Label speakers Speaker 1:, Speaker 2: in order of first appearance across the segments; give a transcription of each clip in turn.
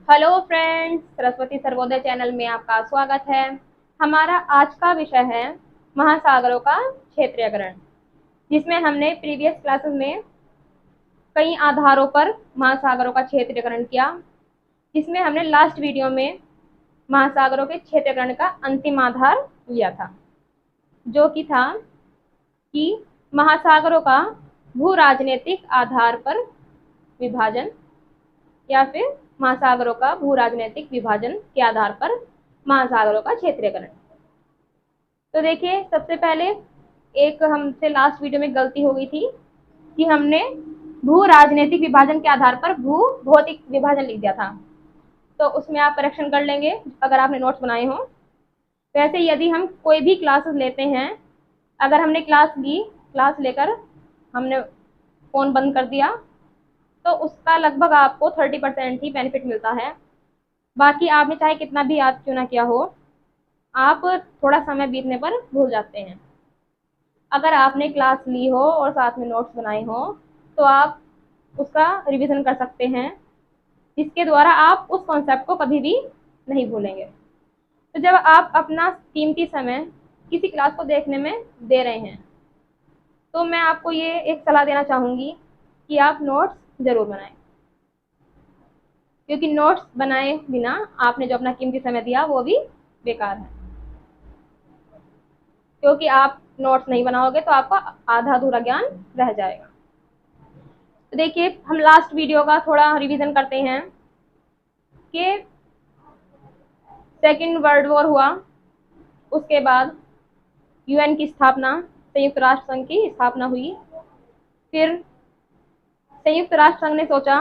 Speaker 1: Hello friends, Saraswati Sarvodaya channel में आपका स्वागत है। हमारा आज का विषय है महासागरों का क्षेत्रीयकरण, जिसमें हमने प्रीवियस क्लासेस में कई आधारों पर महासागरों का क्षेत्रीयकरण किया, जिसमें हमने लास्ट वीडियो में महासागरों के क्षेत्रीयकरण का अंतिम आधार लिया था, जो कि था कि महासागरों का भू राजनीतिक आधार पर विभाजन या फिर महासागरों का भू राजनीतिक विभाजन के आधार पर महासागरों का क्षेत्रीयकरण। तो देखिए, सबसे पहले एक हमसे लास्ट वीडियो में गलती हो गई थी कि हमने भू राजनीतिक विभाजन के आधार पर भू भौतिक विभाजन लिख दिया था। तो उसमें आप करेक्शन कर लेंगे अगर आपने नोट्स बनाए हो। वैसे यदि हम कोई भी क्लासेस लेते हैं, अगर हमने क्लास लेकर हमने फ़ोन बंद कर दिया तो उसका लगभग आपको 30% ही बेनिफिट मिलता है। बाकी आपने चाहे कितना भी याद क्यों ना किया हो, आप थोड़ा समय बीतने पर भूल जाते हैं। अगर आपने क्लास ली हो और साथ में नोट्स बनाए हो तो आप उसका रिवीजन कर सकते हैं, जिसके द्वारा आप उस कॉन्सेप्ट को कभी भी नहीं भूलेंगे। तो जब आप अपना कीमती समय किसी क्लास को देखने में दे रहे हैं, तो मैं आपको ये एक सलाह देना चाहूँगी कि आप नोट्स ज़रूर बनाएं, क्योंकि नोट्स बनाए बिना आपने जो अपना कीमती समय दिया वो भी बेकार है। क्योंकि आप नोट्स नहीं बनाओगे तो आपका आधा अधूरा ज्ञान रह जाएगा। तो देखिए, हम लास्ट वीडियो का थोड़ा रिवीजन करते हैं कि सेकेंड वर्ल्ड वॉर हुआ, उसके बाद यूएन की स्थापना, संयुक्त राष्ट्र संघ की स्थापना हुई। फिर संयुक्त राष्ट्र संघ ने सोचा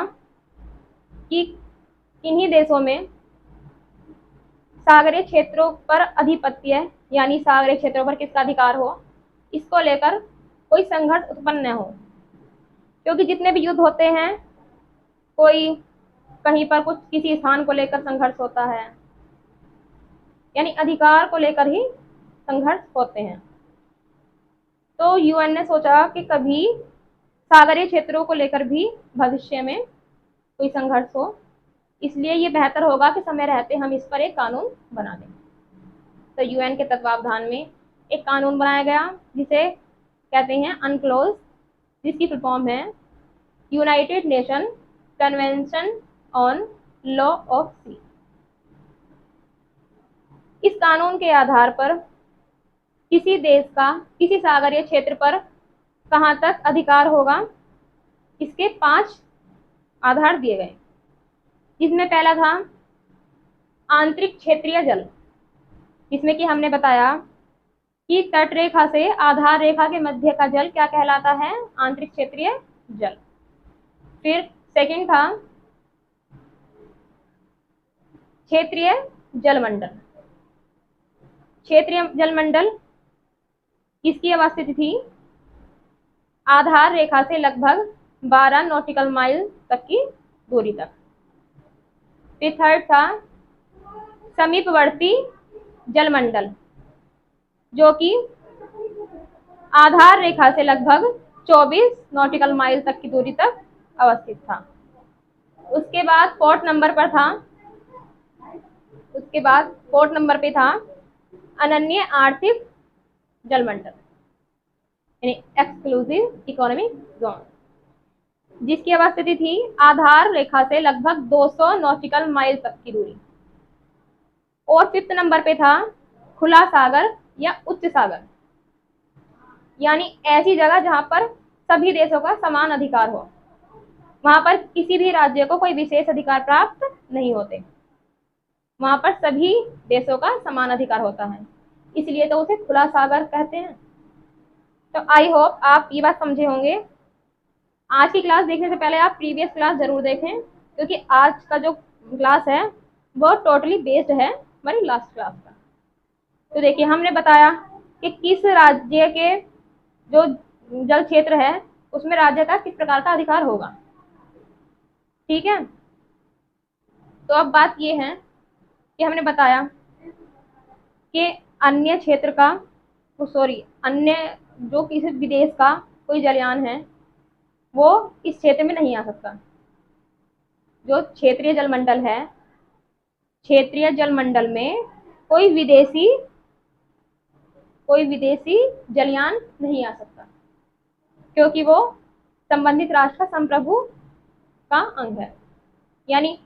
Speaker 1: कि किन्हीं देशों में सागरीय क्षेत्रों पर आधिपत्य, यानी सागरीय क्षेत्रों पर किसका अधिकार हो, इसको लेकर कोई संघर्ष उत्पन्न न हो। क्योंकि जितने भी युद्ध होते हैं, कोई कहीं पर कुछ किसी स्थान को लेकर संघर्ष होता है, यानी अधिकार को लेकर ही संघर्ष होते हैं। तो यूएन ने सोचा कि कभी सागरीय क्षेत्रों को लेकर भी भविष्य में कोई संघर्ष हो, इसलिए ये बेहतर होगा कि समय रहते हम इस पर एक कानून बना दें। तो यूएन के तत्वावधान में एक कानून बनाया गया, जिसे कहते हैं अनक्लोज, जिसकी फुल फॉर्म है United Nation Convention on law of sea. इस कानून के आधार पर किसी देश का किसी सागरीय क्षेत्र पर कहाँ तक अधिकार होगा, इसके 5 आधार दिए गए, जिसमें पहला था आंतरिक क्षेत्रीय जल, जिसमें कि हमने बताया कि तट रेखा से आधार रेखा के मध्य का जल क्या कहलाता है, आंतरिक क्षेत्रीय जल। फिर सेकंड था क्षेत्रीय जलमंडल। क्षेत्रीय जलमंडल किसकी अवस्थिति थी, आधार रेखा से लगभग 12 नॉटिकल माइल तक की दूरी तक। फिर थर्ड था समीपवर्ती जलमंडल, जो कि आधार रेखा से लगभग 24 नॉटिकल माइल तक की दूरी तक अवस्थित था। उसके बाद फोर्थ नंबर पे था अनन्य आर्थिक जलमंडल, यानी एक्सक्लूसिव इकोनॉमिक जोन, जिसकी अवस्थिति थी आधार रेखा से लगभग 200 नॉटिकल माइल तक की दूरी। और फिफ्थ नंबर पे था खुला सागर या उच्च सागर, यानी ऐसी जगह जहां पर सभी देशों का समान अधिकार हो, वहां पर किसी भी राज्य को कोई विशेष अधिकार प्राप्त नहीं होते, वहां पर सभी देशों का समान अधिकार होता है, इसलिए तो उसे खुला सागर कहते हैं। तो आई होप आप ये बात समझे होंगे। आज की क्लास देखने से पहले आप प्रीवियस क्लास जरूर देखें, क्योंकि आज का जो क्लास है वो टोटली बेस्ड है हमारी लास्ट क्लास का। तो देखिए, हमने बताया कि किस राज्य के जो जल क्षेत्र है उसमें राज्य का किस प्रकार का अधिकार होगा, ठीक है। तो अब बात ये है कि हमने बताया कि अन्य क्षेत्र का अन्य जो किसी विदेश का कोई जलयान है वो इस क्षेत्र में नहीं आ सकता। जो क्षेत्रीय जलमंडल है क्षेत्रीय जलमंडल में कोई विदेशी जलयान नहीं आ सकता, क्योंकि वो संबंधित राष्ट्र का संप्रभु का अंग है। यानी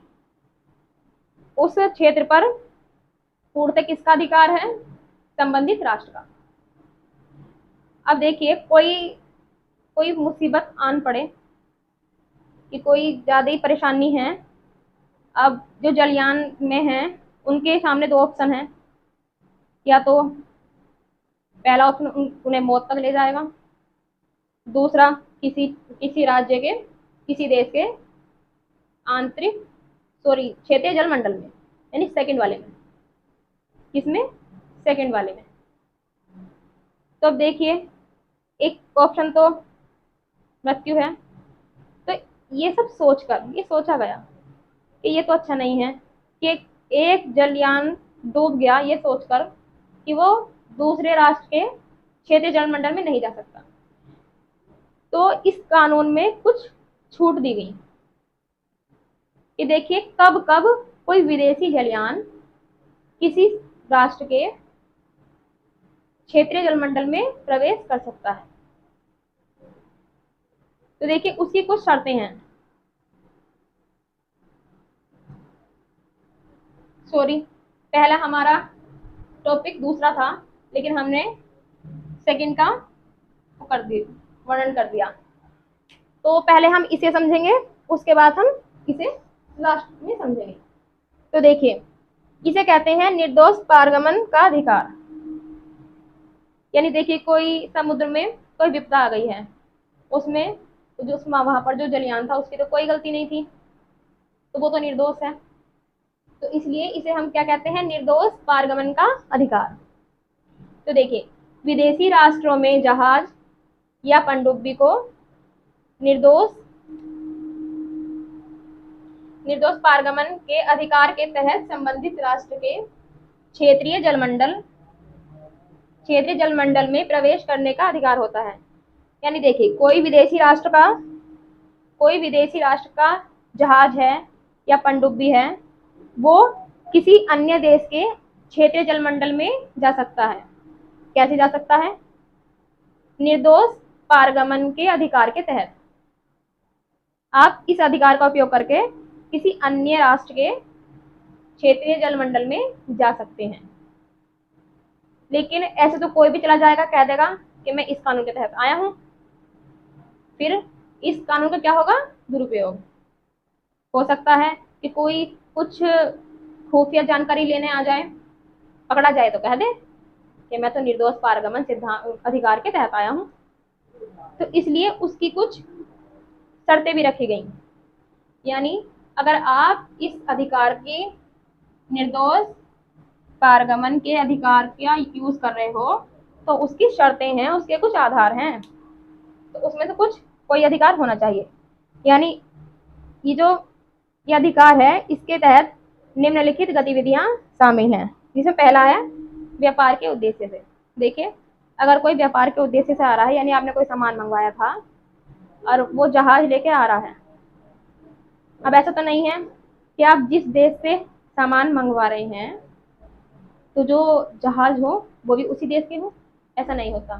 Speaker 1: उस क्षेत्र पर पूर्णतः किसका अधिकार है? संबंधित राष्ट्र का। अब देखिए, कोई मुसीबत आन पड़े कि कोई ज्यादा ही परेशानी है, अब जो जलयान में हैं उनके सामने दो ऑप्शन है, या तो पहला ऑप्शन उन्हें मौत तक ले जाएगा, दूसरा किसी राज्य के, किसी देश के क्षेत्रीय जलमंडल में, यानी सेकंड वाले में। किसमें? सेकंड वाले में। तो अब देखिए, एक ऑप्शन तो मृत्यु है, तो ये सब ये सोचा गया कि ये तो अच्छा नहीं है कि एक जलयान डूब गया, ये सोचकर कि वो दूसरे राष्ट्र के क्षेत्रीय जलमंडल में नहीं जा सकता। तो इस कानून में कुछ छूट दी गई कि देखिए कब कब कोई विदेशी जलयान किसी राष्ट्र के क्षेत्रीय जलमंडल में प्रवेश कर सकता है। तो देखिए उसकी कुछ शर्तें हैं। पहला हमारा टॉपिक दूसरा था, लेकिन हमने सेकंड का वर्णन कर दिया। तो पहले हम इसे समझेंगे, उसके बाद हम इसे लास्ट में समझेंगे। तो देखिए, इसे कहते हैं निर्दोष पारगमन का अधिकार। यानी देखिए, कोई समुद्र में कोई विपदा आ गई है, उसमें जो वहां पर जो जलयान था उसकी तो कोई गलती नहीं थी, तो वो तो निर्दोष है। तो इसलिए इसे हम क्या कहते हैं? निर्दोष पारगमन का अधिकार। तो देखिए, विदेशी राष्ट्रों में जहाज या पनडुब्बी को निर्दोष पारगमन के अधिकार के तहत संबंधित राष्ट्र के क्षेत्रीय जलमंडल में प्रवेश करने का अधिकार होता है। यानी देखिए, कोई विदेशी राष्ट्र का जहाज है या पनडुब्बी है, वो किसी अन्य देश के क्षेत्रीय जलमंडल में जा सकता है। कैसे जा सकता है? निर्दोष पारगमन के अधिकार के तहत। आप इस अधिकार का उपयोग करके किसी अन्य राष्ट्र के क्षेत्रीय जलमंडल में जा सकते हैं। लेकिन ऐसे तो कोई भी चला जाएगा, कह देगा कि मैं इस कानून के तहत आया हूं, फिर इस कानून का क्या होगा? दुरुपयोग हो सकता है कि कोई कुछ खुफिया जानकारी लेने आ जाए, पकड़ा जाए तो कह दे कि मैं तो निर्दोष पारगमन अधिकार के तहत आया हूं। तो इसलिए उसकी कुछ शर्तें भी रखी गई। यानी अगर आप इस अधिकार के, निर्दोष पारगमन के अधिकार का यूज कर रहे हो, तो उसकी शर्तें हैं, उसके कुछ आधार हैं, तो उसमें से कोई अधिकार होना चाहिए। यानी ये अधिकार है, इसके तहत निम्नलिखित गतिविधियां शामिल हैं, जिसमें पहला है व्यापार के उद्देश्य से। देखिए, अगर कोई व्यापार के उद्देश्य से आ रहा है, यानी आपने कोई सामान मंगवाया था और वो जहाज लेके आ रहा है। अब ऐसा तो नहीं है कि आप जिस देश से सामान मंगवा रहे हैं तो जो जहाज हो वो भी उसी देश के हो, ऐसा नहीं होता।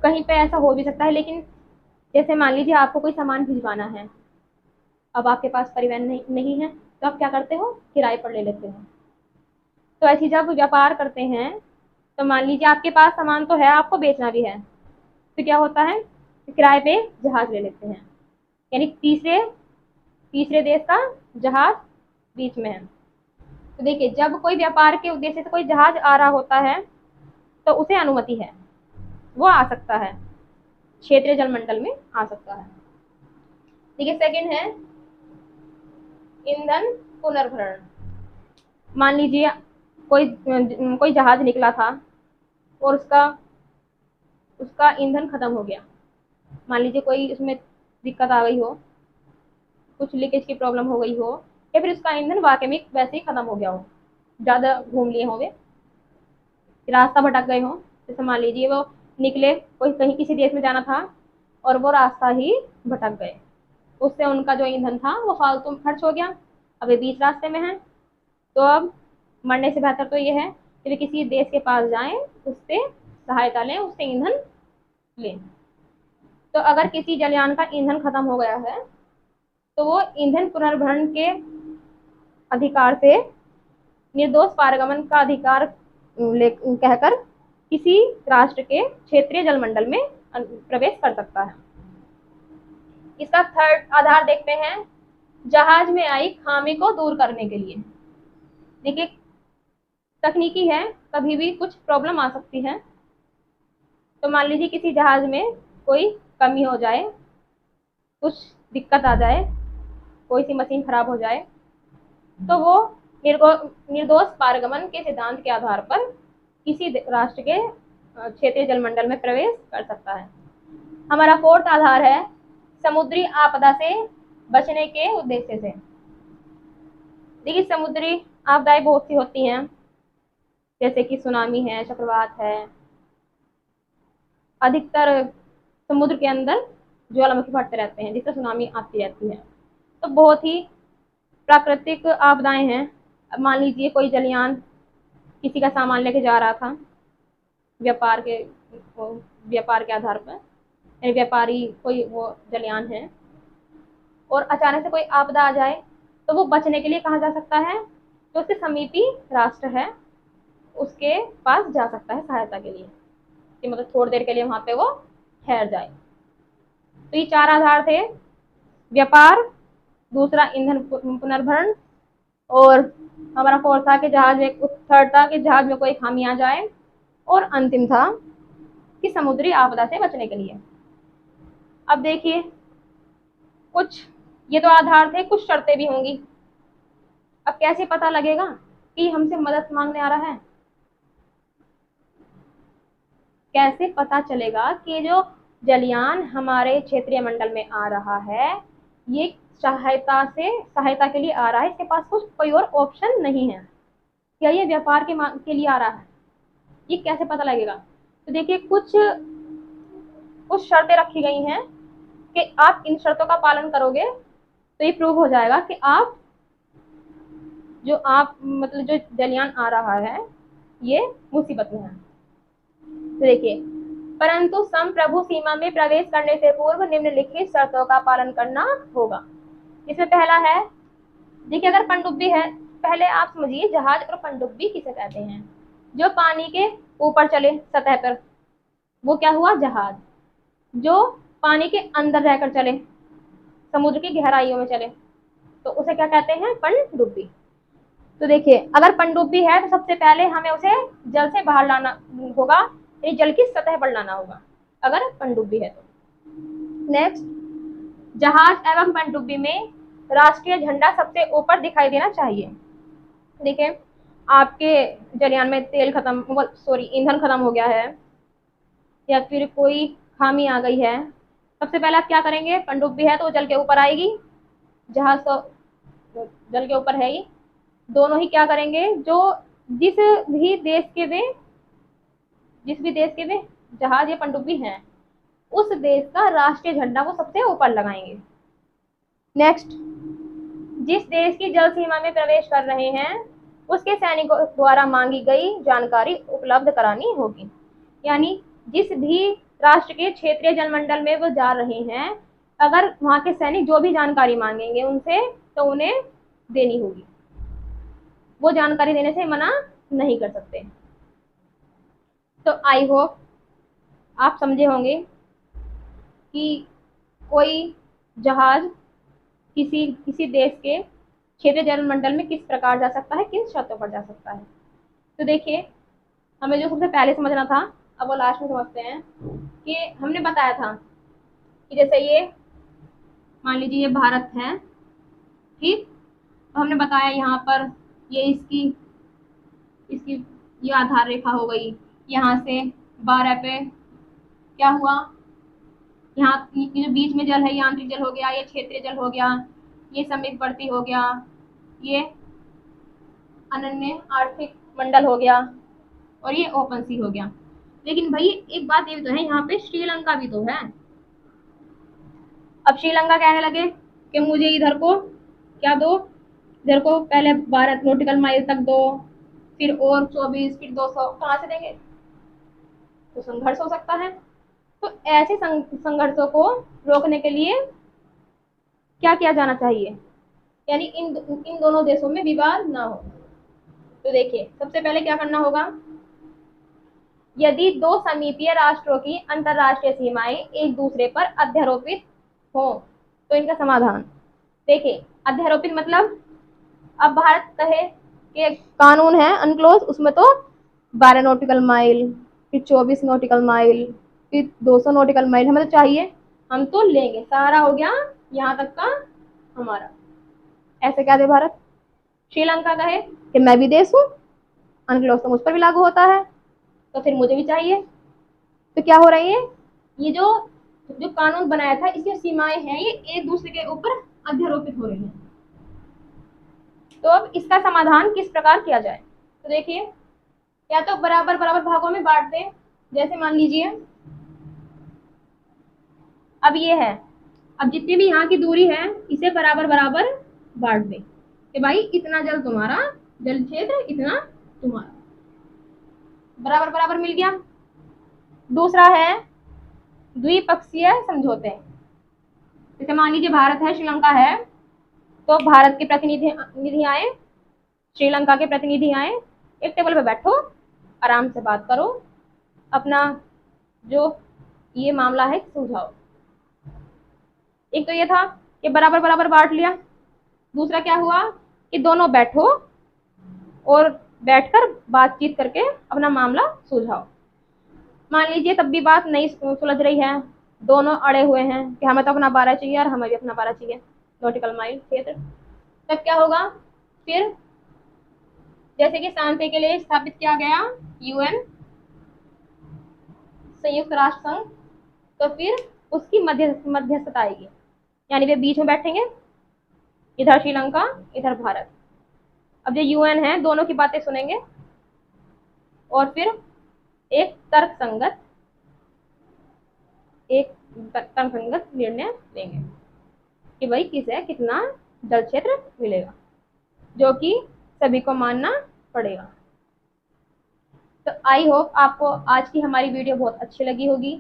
Speaker 1: कहीं पे ऐसा हो भी सकता है, लेकिन जैसे मान लीजिए आपको कोई सामान भिजवाना है, अब आपके पास परिवहन नहीं है, तो आप क्या करते हो? किराए पर ले लेते हो। तो ऐसी जब व्यापार करते हैं, तो मान लीजिए आपके पास सामान तो है, आपको बेचना भी है, तो क्या होता है? किराए पे जहाज ले लेते हैं, यानी तीसरे देश का जहाज बीच में है। तो देखिए, जब कोई व्यापार के उद्देश्य से कोई जहाज आ रहा होता है तो उसे अनुमति है, वो आ सकता है, क्षेत्रीय जलमंडल में आ सकता है। देखिए, सेकंड है ईंधन पुनर्भरण। मान लीजिए कोई जहाज निकला था और उसका ईंधन खत्म हो गया। मान लीजिए कोई उसमें दिक्कत आ गई हो, कुछ लीकेज की प्रॉब्लम हो गई हो, या फिर उसका ईंधन वाकई में वैसे ही खत्म हो गया हो, ज़्यादा घूम लिए होंगे, रास्ता भटक गए हो। जैसे मान लीजिए वो निकले, कहीं किसी देश में जाना था और वो रास्ता ही भटक गए, उससे उनका जो ईंधन था वो फालतू खर्च हो गया। अभी बीच रास्ते में हैं, तो अब मरने से बेहतर तो ये है कि वे किसी देश के पास जाएं, उससे सहायता लें, उससे ईंधन लें। तो अगर किसी जलयान का ईंधन खत्म हो गया है तो वो ईंधन पुनर्भरण के अधिकार से निर्दोष पारगमन का अधिकार कहकर किसी राष्ट्र के क्षेत्रीय जलमंडल में प्रवेश कर सकता है। इसका थर्ड आधार देखते हैं, जहाज में आई खामी को दूर करने के लिए। देखिए, तकनीकी है, कभी भी कुछ प्रॉब्लम आ सकती है। तो मान लीजिए किसी जहाज में कोई कमी हो जाए, कुछ दिक्कत आ जाए, कोई सी मशीन खराब हो जाए, तो वो निर्दोष पारगमन के सिद्धांत के आधार पर किसी राष्ट्र के क्षेत्रीय जलमंडल में प्रवेश कर सकता है। हमारा फोर्थ आधार है, समुद्री आपदा से बचने के उद्देश्य से। देखिए, समुद्री आपदाएं बहुत सी होती हैं, जैसे कि सुनामी है, चक्रवात है। अधिकतर समुद्र के अंदर ज्वालामुखी फटते रहते हैं, जिससे सुनामी आती रहती है। तो बहुत ही प्राकृतिक आपदाएं हैं। अब मान लीजिए कोई जलयान किसी का सामान लेके जा रहा था व्यापार के आधार पर, व्यापारी कोई वो जलयान है, और अचानक से कोई आपदा आ जाए, तो वो बचने के लिए कहाँ जा सकता है, जो उसके समीपी राष्ट्र है उसके पास जा सकता है सहायता के लिए, कि मतलब थोड़ी देर के लिए वहां पे वो ठहर जाए। तो ये 4 आधार थे, व्यापार, दूसरा ईंधन पुनर्भरण, और हमारा फोर्थ था कि थर्ड था कि जहाज में कोई खामी आ जाए, और अंतिम था कि समुद्री आपदा से बचने के लिए। अब देखिए, कुछ ये तो आधार थे, कुछ शर्तें भी होंगी। अब कैसे पता लगेगा कि हमसे मदद मांगने आ रहा है? कैसे पता चलेगा कि जो जलयान हमारे क्षेत्रीय मंडल में आ रहा है ये सहायता के लिए आ रहा है, इसके पास कोई और ऑप्शन नहीं है, या ये व्यापार के लिए आ रहा है? ये कैसे पता लगेगा? तो देखिए, कुछ शर्तें रखी गई हैं कि आप इन शर्तों का पालन करोगे तो ये प्रूव हो जाएगा कि जो जलयान आ रहा है ये मुसीबत में है। तो देखिए, परंतु संप्रभु सीमा में प्रवेश करने से पूर्व निम्नलिखित शर्तों का पालन करना होगा। इसमें पहला है, देखिए, अगर पनडुब्बी है, पहले आप समझिए जहाज और पनडुब्बी किसे कहते हैं। जो पानी के ऊपर चले सतह पर, वो क्या हुआ? जहाज। जो पानी के अंदर रहकर चले, समुद्र की गहराइयों में चले, तो उसे क्या कहते हैं? पनडुब्बी। तो देखिए, अगर पनडुब्बी है तो सबसे पहले हमें उसे जल से बाहर लाना होगा, यानी जल की सतह पर लाना होगा अगर पनडुब्बी है तो। नेक्स्ट, जहाज एवं पनडुब्बी में राष्ट्रीय झंडा सबसे ऊपर दिखाई देना चाहिए। देखिए, आपके जलयान में ईंधन खत्म हो गया है, या फिर कोई खामी आ गई है, सबसे पहले आप क्या करेंगे? पनडुब्बी है तो जल के ऊपर आएगी, जहाज तो जल के ऊपर है ही, दोनों ही क्या करेंगे? जिस भी देश के वे जहाज या पनडुब्बी हैं, उस देश का राष्ट्रीय झंडा वो सबसे ऊपर लगाएंगे। नेक्स्ट, जिस देश की जल सीमा में प्रवेश कर रहे हैं उसके सैनिकों द्वारा मांगी गई जानकारी उपलब्ध करानी होगी। यानी जिस भी राष्ट्र के क्षेत्रीय जलमंडल में वो जा रहे हैं, अगर वहां के सैनिक जो भी जानकारी मांगेंगे उनसे, तो उन्हें देनी होगी, वो जानकारी देने से मना नहीं कर सकते। तो आई होप आप समझे होंगे कि कोई जहाज किसी देश के क्षेत्रीय जलमंडल में किस प्रकार जा सकता है, किन शर्तों पर जा सकता है। तो देखिए, हमें जो सबसे पहले समझना था, अब वो लास्ट में समझते हैं। कि हमने बताया था कि जैसे ये मान लीजिए ये भारत है, ठीक, तो हमने बताया यहाँ पर ये इसकी ये आधार रेखा हो गई, यहाँ से 12 पे क्या हुआ, यहाँ जो बीच में जल है ये आंतरिक जल हो गया, ये क्षेत्रीय जल हो गया, ये समीपवर्ती हो गया, ये अनन्य आर्थिक मंडल हो गया, और ये ओपन सी हो गया। लेकिन भाई एक बात ये भी तो है, यहाँ पे श्रीलंका भी तो है। अब श्रीलंका कहने लगे कि मुझे इधर को क्या दो, इधर को पहले 12 नॉटिकल माइल तक दो, फिर और 24, फिर 200, कहाँ से देंगे? तो संघर्ष हो सकता है। तो ऐसे संघर्षों को रोकने के लिए क्या किया जाना चाहिए, यानी इन दोनों देशों में विवाद ना हो। तो देखिए, सबसे पहले क्या करना होगा, यदि दो समीपीय राष्ट्रों की अंतरराष्ट्रीय सीमाएं एक दूसरे पर अध्यारोपित हो तो इनका समाधान। देखिए, अध्यारोपित मतलब, अब भारत कहे कि कानून है अनक्लोज, उसमें तो 12 नॉटिकल माइल, फिर 24 नॉटिकल माइल, फिर 200 नॉटिकल माइल हमें तो चाहिए, हम तो लेंगे, सारा हो गया यहाँ तक का हमारा। ऐसे क्या दे भारत? श्रीलंका कहे कि मैं भी देश हूँ, अनक्लोज तो मुझ पर भी लागू होता है, तो फिर मुझे भी चाहिए। तो क्या हो रही है, ये जो जो कानून बनाया था इसकी सीमाएं हैं ये एक दूसरे के ऊपर अध्यारोपित हो रही हैं। तो अब इसका समाधान किस प्रकार किया जाए? तो देखिए, या तो बराबर बराबर भागों में बांट दें, जैसे मान लीजिए अब ये है, अब जितनी भी यहाँ की दूरी है इसे बराबर बराबर बांट दें कि भाई इतना जल तुम्हारा जल क्षेत्र, इतना तुम्हारा, बराबर बराबर मिल गया। दूसरा है द्विपक्षीय समझौते, जैसे मान लीजिए भारत है, श्रीलंका है, तो भारत के प्रतिनिधि आए, श्रीलंका के प्रतिनिधि आए, एक टेबल पे बैठो, आराम से बात करो, अपना जो ये मामला है सुलझाओ। एक तो ये था कि बराबर बराबर बांट लिया। दूसरा क्या हुआ कि दोनों बैठो और बैठकर बातचीत करके अपना मामला सुलझाओ। मान लीजिए तब भी बात नहीं सुलझ रही है, दोनों अड़े हुए हैं कि हमें तो अपना 12 चाहिए और हमें भी अपना 12 चाहिए नॉटिकल माइल क्षेत्र। तब क्या होगा, फिर जैसे कि शांति के लिए स्थापित किया गया यूएन, संयुक्त राष्ट्र संघ, तो फिर उसकी मध्यस्थता आएगी, यानी वे बीच में बैठेंगे, इधर श्रीलंका इधर भारत। अब जो यूएन है दोनों की बातें सुनेंगे और फिर एक तर्कसंगत निर्णय लेंगे कि भाई किसे कितना जल क्षेत्र मिलेगा, जो कि सभी को मानना पड़ेगा। तो आई होप आपको आज की हमारी वीडियो बहुत अच्छी लगी होगी।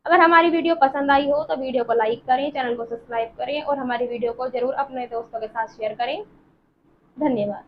Speaker 1: अगर हमारी वीडियो पसंद आई हो तो वीडियो को लाइक करें, चैनल को सब्सक्राइब करें और हमारी वीडियो को जरूर अपने दोस्तों के साथ शेयर करें। धन्यवाद।